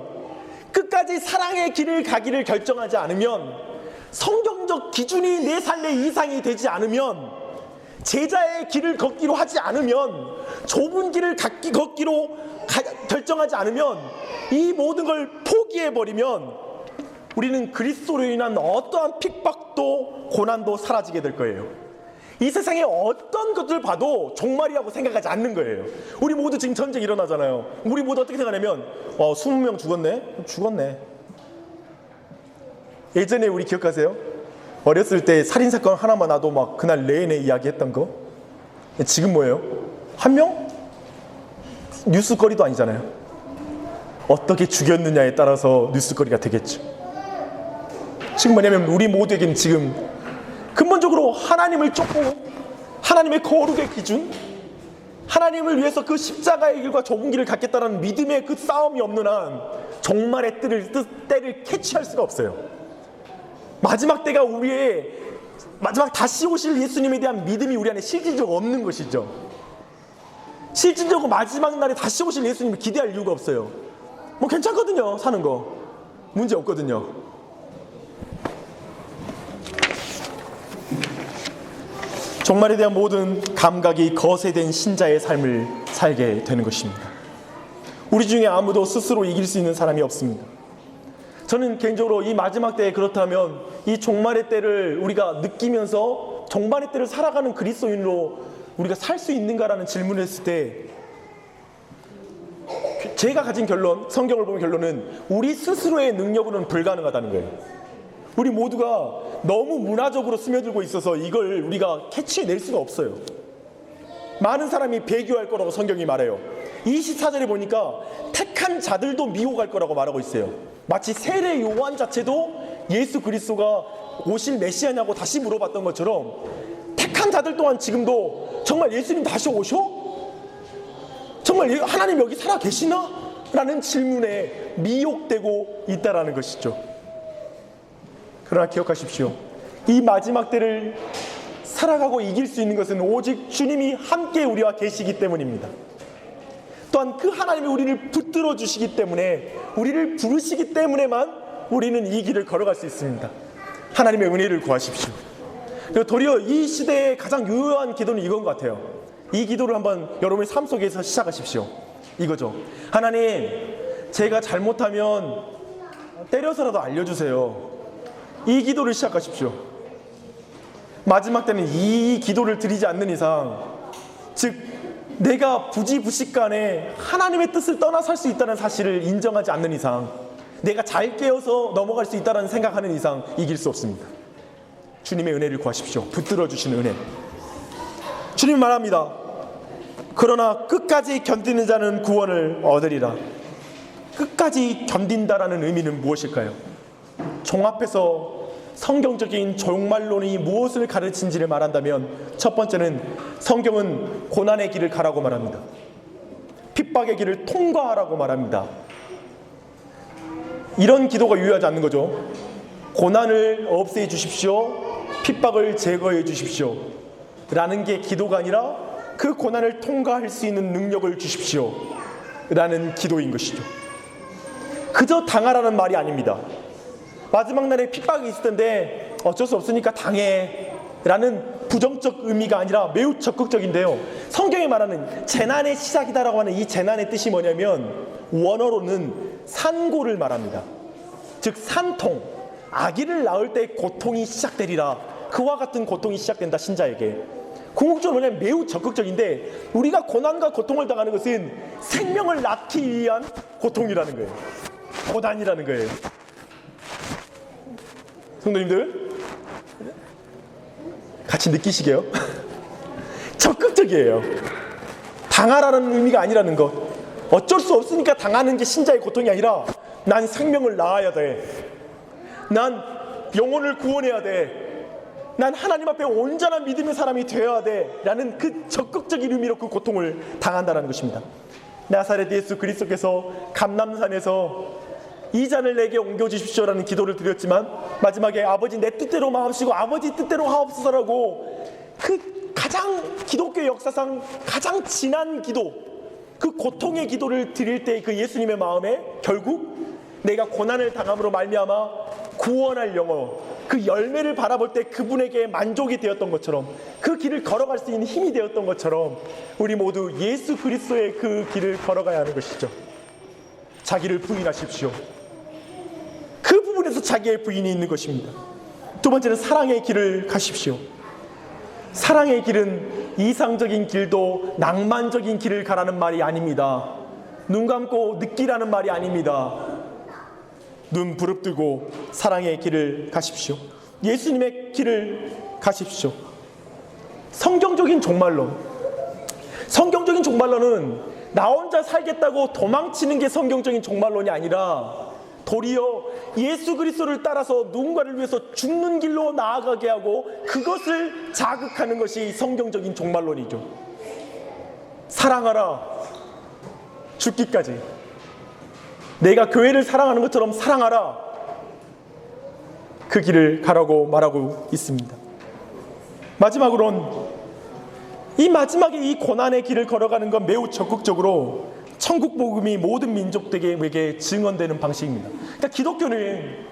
끝까지 사랑의 길을 가기를 결정하지 않으면, 성경적 기준이 내 삶의 이상이 되지 않으면, 제자의 길을 걷기로 하지 않으면, 좁은 길을 걷기로 결정하지 않으면, 이 모든 걸 포기해버리면 우리는 그리스도로 인한 어떠한 핍박도 고난도 사라지게 될 거예요. 이 세상에 어떤 것들을 봐도 종말이라고 생각하지 않는 거예요. 우리 모두 지금 전쟁 일어나잖아요. 우리 모두 어떻게 생각하냐면 20명 죽었네. 예전에 우리 기억하세요? 어렸을 때 살인사건 하나만 나도 막 그날 내내 이야기했던 거. 지금 뭐예요? 한 명? 뉴스거리도 아니잖아요. 어떻게 죽였느냐에 따라서 뉴스거리가 되겠죠. 지금 뭐냐면, 우리 모두에게는 지금 근본적으로 하나님을 쫓고 하나님의 거룩의 기준, 하나님을 위해서 그 십자가의 길과 좁은 길을 갖겠다는 믿음의 그 싸움이 없는 한 종말의 때를 캐치할 수가 없어요. 마지막 때가 우리의 마지막 다시 오실 예수님에 대한 믿음이 우리 안에 실질적으로 없는 것이죠. 실질적으로 마지막 날에 다시 오실 예수님을 기대할 이유가 없어요. 뭐 괜찮거든요, 사는 거. 문제 없거든요. 종말에 대한 모든 감각이 거세된 신자의 삶을 살게 되는 것입니다. 우리 중에 아무도 스스로 이길 수 있는 사람이 없습니다. 저는 개인적으로 이 마지막 때에 그렇다면 이 종말의 때를 우리가 느끼면서 종말의 때를 살아가는 그리스도인으로 우리가 살 수 있는가라는 질문을 했을 때 제가 가진 결론, 성경을 보면 결론은 우리 스스로의 능력으로는 불가능하다는 거예요. 우리 모두가 너무 문화적으로 스며들고 있어서 이걸 우리가 캐치해낼 수가 없어요. 많은 사람이 배교할 거라고 성경이 말해요. 24절에 보니까 택한 자들도 미혹할 거라고 말하고 있어요. 마치 세례 요한 자체도 예수 그리스도가 오실 메시아냐고 다시 물어봤던 것처럼 택한 자들 또한 지금도 정말 예수님 다시 오셔? 정말 하나님 여기 살아 계시나? 라는 질문에 미혹되고 있다라는 것이죠. 그러나 기억하십시오. 이 마지막 때를 살아가고 이길 수 있는 것은 오직 주님이 함께 우리와 계시기 때문입니다. 또한 그 하나님이 우리를 붙들어 주시기 때문에, 우리를 부르시기 때문에만 우리는 이 길을 걸어갈 수 있습니다. 하나님의 은혜를 구하십시오. 그리고 도리어 이 시대의 가장 유효한 기도는 이건 것 같아요. 이 기도를 한번 여러분의 삶 속에서 시작하십시오. 이거죠. 하나님, 제가 잘못하면 때려서라도 알려주세요. 이 기도를 시작하십시오. 마지막 때는 이 기도를 드리지 않는 이상, 즉 내가 부지부식간에 하나님의 뜻을 떠나 살 수 있다는 사실을 인정하지 않는 이상, 내가 잘 깨어서 넘어갈 수 있다는 생각하는 이상 이길 수 없습니다. 주님의 은혜를 구하십시오. 붙들어 주시는 은혜. 주님 말합니다. 그러나 끝까지 견디는 자는 구원을 얻으리라. 끝까지 견딘다라는 의미는 무엇일까요? 종합해서 성경적인 종말론이 무엇을 가르친지를 말한다면 첫 번째는 성경은 고난의 길을 가라고 말합니다. 핍박의 길을 통과하라고 말합니다. 이런 기도가 유효하지 않는 거죠. 고난을 없애 주십시오. 핍박을 제거해 주십시오. 라는 게 기도가 아니라 그 고난을 통과할 수 있는 능력을 주십시오. 라는 기도인 것이죠. 그저 당하라는 말이 아닙니다. 마지막 날에 핍박이 있을 텐데 어쩔 수 없으니까 당해 라는 부정적 의미가 아니라 매우 적극적인데요. 성경이 말하는 재난의 시작이다라고 하는 이 재난의 뜻이 뭐냐면 원어로는 산고를 말합니다. 즉 산통, 아기를 낳을 때 고통이 시작되리라. 그와 같은 고통이 시작된다, 신자에게. 궁극적으로 뭐냐면 매우 적극적인데, 우리가 고난과 고통을 당하는 것은 생명을 낳기 위한 고통이라는 거예요. 고난이라는 거예요. 성도님들 같이 느끼시게요? 적극적이에요. 당하라는 의미가 아니라는 것. 어쩔 수 없으니까 당하는 게 신자의 고통이 아니라 난 생명을 낳아야 돼. 난 영혼을 구원해야 돼. 난 하나님 앞에 온전한 믿음의 사람이 되어야 돼. 라는 그 적극적인 의미로 그 고통을 당한다는 것입니다. 나사렛 예수 그리스도께서 감람산에서 이 잔을 내게 옮겨주십시오라는 기도를 드렸지만 마지막에 아버지 내 뜻대로 마옵시고 아버지 뜻대로 하옵소서라고 그 가장 기독교 역사상 가장 진한 기도, 그 고통의 기도를 드릴 때 그 예수님의 마음에 결국 내가 고난을 당함으로 말미암아 구원할 영혼, 그 열매를 바라볼 때 그분에게 만족이 되었던 것처럼, 그 길을 걸어갈 수 있는 힘이 되었던 것처럼 우리 모두 예수 그리스도의 그 길을 걸어가야 하는 것이죠. 자기를 부인하십시오. 그 부분에서 자기의 부인이 있는 것입니다. 두 번째는 사랑의 길을 가십시오. 사랑의 길은 이상적인 길도 낭만적인 길을 가라는 말이 아닙니다. 눈 감고 느끼라는 말이 아닙니다. 눈 부릅뜨고 사랑의 길을 가십시오. 예수님의 길을 가십시오. 성경적인 종말론. 성경적인 종말론은 나 혼자 살겠다고 도망치는 게 성경적인 종말론이 아니라 도리어 예수 그리스도를 따라서 누군가를 위해서 죽는 길로 나아가게 하고 그것을 자극하는 것이 성경적인 종말론이죠. 사랑하라. 죽기까지. 내가 교회를 사랑하는 것처럼 사랑하라. 그 길을 가라고 말하고 있습니다. 마지막으로는 이 마지막에 이 고난의 길을 걸어가는 건 매우 적극적으로 천국 복음이 모든 민족들에게 증언되는 방식입니다. 그러니까 기독교는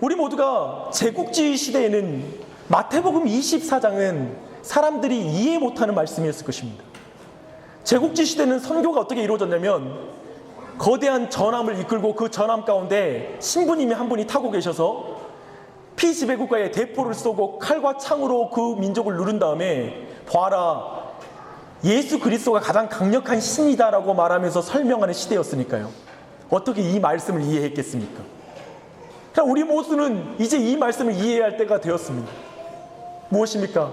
우리 모두가 제국주의 시대에는 마태복음 24장은 사람들이 이해 못하는 말씀이었을 것입니다. 제국주의 시대는 선교가 어떻게 이루어졌냐면 거대한 전함을 이끌고 그 전함 가운데 신부님이 한 분이 타고 계셔서 P 지배 국가에 대포를 쏘고 칼과 창으로 그 민족을 누른 다음에 보아라, 예수 그리스도가 가장 강력한 신이다라고 말하면서 설명하는 시대였으니까요. 어떻게 이 말씀을 이해했겠습니까? 그러니까 우리 모두는 이제 이 말씀을 이해할 때가 되었습니다. 무엇입니까?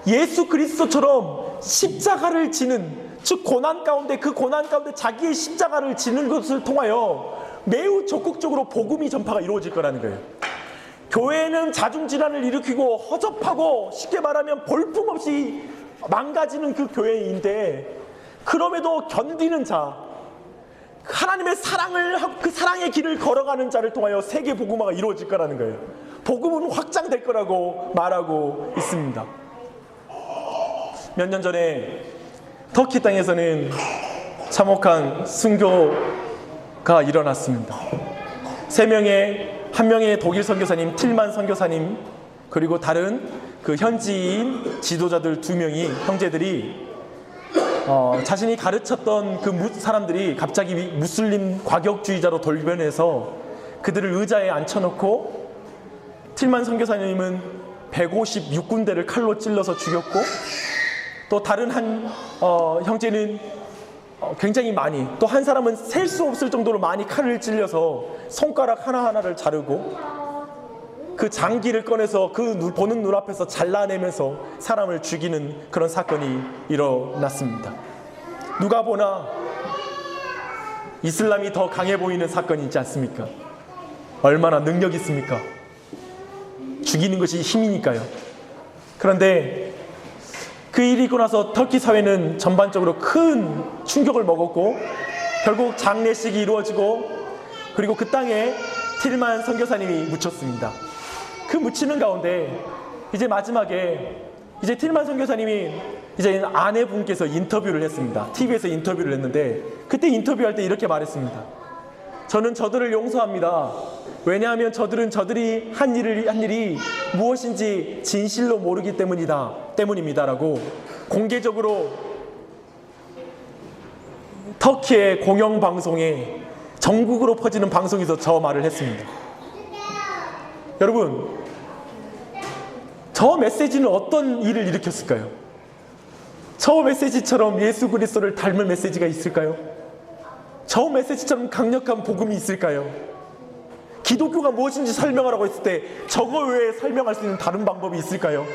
예수 그리스도처럼 십자가를 지는, 즉 고난 가운데, 그 고난 가운데 자기의 십자가를 지는 것을 통하여 매우 적극적으로 복음이 전파가 이루어질 거라는 거예요. 교회는 자중질환을 일으키고 허접하고 쉽게 말하면 볼품없이 망가지는 그 교회인데, 그럼에도 견디는 자, 하나님의 사랑을, 그 사랑의 길을 걸어가는 자를 통하여 세계 복음화가 이루어질 거라는 거예요. 복음은 확장될 거라고 말하고 있습니다. 몇 년 전에 터키 땅에서는 참혹한 순교가 일어났습니다. 한 명의 독일 선교사님, 틸만 선교사님, 그리고 다른 그 현지인 지도자들 2명이, 형제들이 자신이 가르쳤던 그 사람들이 갑자기 무슬림 과격주의자로 돌변해서 그들을 의자에 앉혀놓고, 틸만 선교사님은 156군데를 칼로 찔러서 죽였고, 또 다른 한 형제는 굉장히 많이, 또 한 사람은 셀 수 없을 정도로 많이 칼을 찔려서 손가락 하나하나를 자르고 그 장기를 꺼내서 그 보는 눈앞에서 잘라내면서 사람을 죽이는 그런 사건이 일어났습니다. 누가 보나 이슬람이 더 강해 보이는 사건이 있지 않습니까? 얼마나 능력 있습니까? 죽이는 것이 힘이니까요. 그런데 그 일이 있고 나서 터키 사회는 전반적으로 큰 충격을 먹었고, 결국 장례식이 이루어지고, 그리고 그 땅에 틸만 선교사님이 묻혔습니다. 그 묻히는 가운데 이제 마지막에 이제 틸만 선교사님이 이제 아내분께서 인터뷰를 했습니다. TV에서 인터뷰를 했는데, 그때 인터뷰할 때 이렇게 말했습니다. 저는 저들을 용서합니다. 왜냐하면 저들이 한 일이 무엇인지 진실로 모르기 때문입니다라고 공개적으로 터키의 공영방송에, 전국으로 퍼지는 방송에서 저 말을 했습니다. 여러분, 저 메시지는 어떤 일을 일으켰을까요? 저 메시지처럼 예수 그리스도를 닮은 메시지가 있을까요? 저 메시지처럼 강력한 복음이 있을까요? 기독교가 무엇인지 설명하라고 했을 때 저거 외에 설명할 수 있는 다른 방법이 있을까요?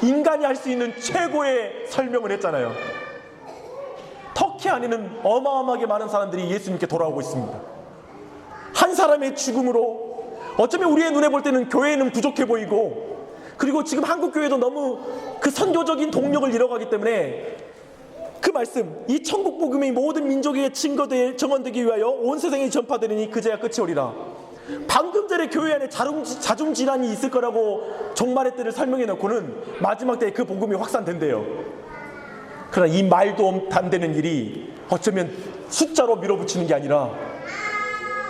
인간이 할 수 있는 최고의 설명을 했잖아요. 터키 안에는 어마어마하게 많은 사람들이 예수님께 돌아오고 있습니다. 한 사람의 죽음으로 어쩌면 우리의 눈에 볼 때는 교회는 부족해 보이고, 그리고 지금 한국 교회도 너무 그 선교적인 동력을 잃어가기 때문에 그 말씀, 이 천국 복음이 모든 민족에게 정언되기 위하여 온 세상에 전파되리니 그제야 끝이 오리라. 방금 전에 교회 안에 자중질환이 있을 거라고 종말의 때를 설명해 놓고는 마지막 때에 그 복음이 확산된대요. 그러나 이 말도 안 되는 일이 어쩌면 숫자로 밀어붙이는 게 아니라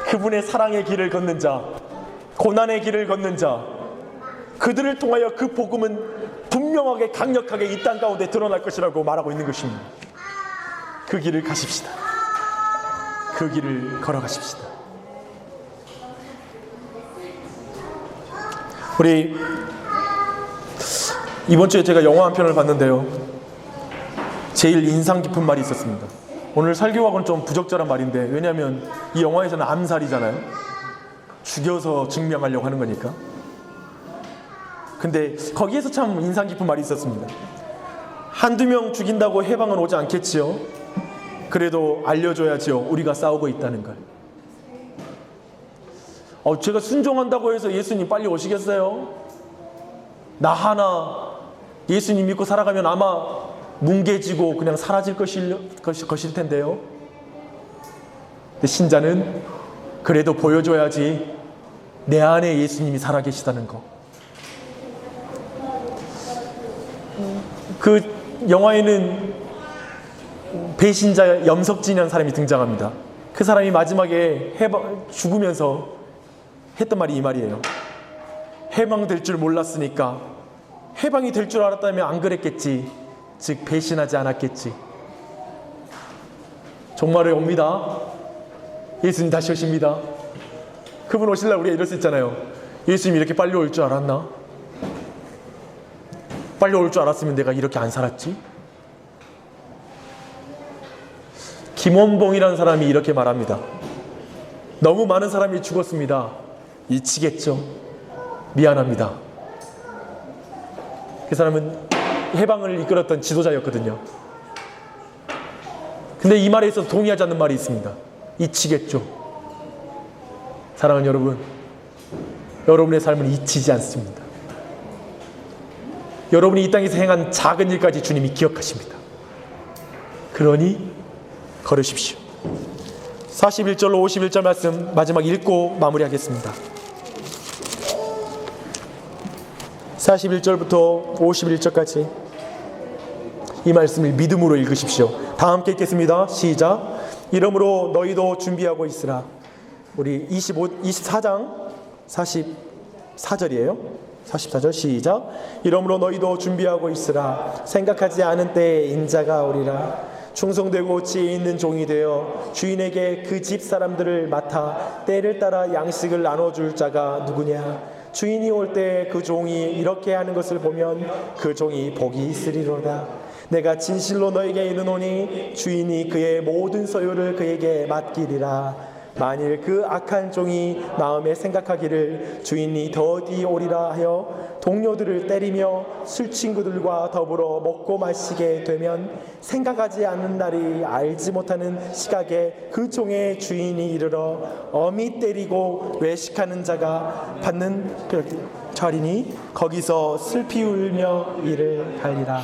그분의 사랑의 길을 걷는 자, 고난의 길을 걷는 자, 그들을 통하여 그 복음은 분명하게 강력하게 이 땅 가운데 드러날 것이라고 말하고 있는 것입니다. 그 길을 가십시다. 그 길을 걸어가십시다. 우리 이번 주에 제가 영화 한 편을 봤는데요, 제일 인상 깊은 말이 있었습니다. 오늘 설교하고는 좀 부적절한 말인데, 왜냐하면 이 영화에서는 암살이잖아요. 죽여서 증명하려고 하는 거니까. 근데 거기에서 참 인상 깊은 말이 있었습니다. 한두 명 죽인다고 해방은 오지 않겠지요. 그래도 알려줘야지요. 우리가 싸우고 있다는 걸. 제가 순종한다고 해서 예수님 빨리 오시겠어요? 나 하나 예수님 믿고 살아가면 아마 뭉개지고 그냥 사라질 것일 텐데요. 근데 신자는 그래도 보여줘야지 내 안에 예수님이 살아계시다는 거. 그 영화에는 배신자 염석진이라는 사람이 등장합니다. 그 사람이 마지막에 죽으면서 했던 말이 이 말이에요. 해방될 줄 몰랐으니까, 해방이 될 줄 알았다면 안 그랬겠지. 즉 배신하지 않았겠지. 종말이 옵니다. 예수님 다시 오십니다. 그분 오실라 우리가 이럴 수 있잖아요. 예수님 이렇게 빨리 올 줄 알았나? 빨리 올 줄 알았으면 내가 이렇게 안 살았지? 김원봉이라는 사람이 이렇게 말합니다. 너무 많은 사람이 죽었습니다. 잊히겠죠? 미안합니다. 그 사람은 해방을 이끌었던 지도자였거든요. 근데 이 말에 있어서 동의하지 않는 말이 있습니다. 잊히겠죠? 사랑하는 여러분, 여러분의 삶은 잊히지 않습니다. 여러분이 이 땅에서 행한 작은 일까지 주님이 기억하십니다. 그러니 걸으십시오. 41절로 51절 말씀 마지막 읽고 마무리하겠습니다. 41절부터 51절까지 이 말씀을 믿음으로 읽으십시오. 다 함께 읽겠습니다. 시작. 이러므로 너희도 준비하고 있으라. 우리 24장 44절이에요. 44절 시작. 이러므로 너희도 준비하고 있으라. 생각하지 않은 때에 인자가 오리라. 충성되고 지혜 있는 종이 되어 주인에게 그 집 사람들을 맡아 때를 따라 양식을 나눠줄 자가 누구냐. 주인이 올 때 그 종이 이렇게 하는 것을 보면 그 종이 복이 있으리로다. 내가 진실로 너에게 이르노니 주인이 그의 모든 소유를 그에게 맡기리라. 만일 그 악한 종이 마음에 생각하기를 주인이 더디 오리라 하여 동료들을 때리며 술친구들과 더불어 먹고 마시게 되면 생각하지 않는 날이 알지 못하는 시각에 그 종의 주인이 이르러 엄히 때리고 외식하는 자가 받는 자리니 거기서 슬피 울며 이를 갈리라.